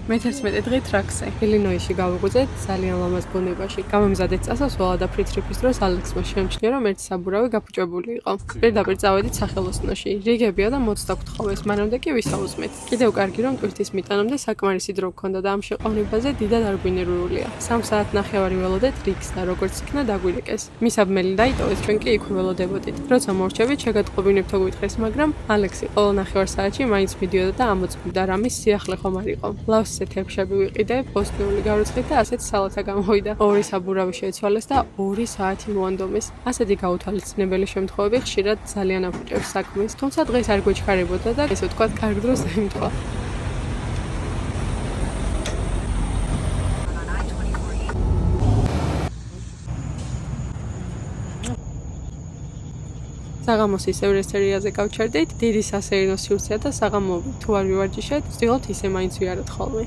მე-11 დღით რაკზე. ილინოისში გავუღვიძეთ ძალიან ლამაზ ბუნებაში. გამომზადეთ წასავს ველა და ფრით-რიფის დროს ალექსმა შეამჩნია, რომ ერთი საბურავი გაფუჭებული იყო. პირდაპირ წავედით სახელოსნოში. რიგებია და მოცდაგთხოვეს, მანამდე კი ვისაუზმეთ. კიდევ კარგი რომ ტვირთის მიტანამდე საკმარისი დრო გქონდა და ამ შეყვანებაზე დიდად არ გვინერვიულია. 3 საათნახევარი ველოდეთ რიგს და როგორც იქნა დაგვირეკეს. მისაბმელი დაიტოვეს, ჩვენ კი იქ ველოდებოდით. როცა მორჩებით, შეგატყობინებთ გვითხრეს, მაგრამ ალექსი ყოველ ნახევარ საათში მაინც მიდიოდა და ამოწმდა, რამის სიახლე ხომ არ იყო. ლავსზე თერფშები ვიყიდე, ბოსტნეული გარუცხით და ასეთ სალათა გამოვიდა. 2 საბურავი შეიცვალეს და 2 საათი მოანდომეს. ასეთი გაუთვალისწინებელი შემთხვევები ხშირად ძალიან აფუჭებს საქმეს, თუმცა დღეს არ გვეჩქარებოდა და ესე ვთქვათ, კარგ დროს დაიმთხვა. საღამოს ისევ რესტორიაზე გავჩერდით, დიდი სასეირნო სივრცეა და საღამოობით თუ არ ვივარჯიშეთ, ვცდილობთ ისე მაინც ვიაროთ ხოლმე.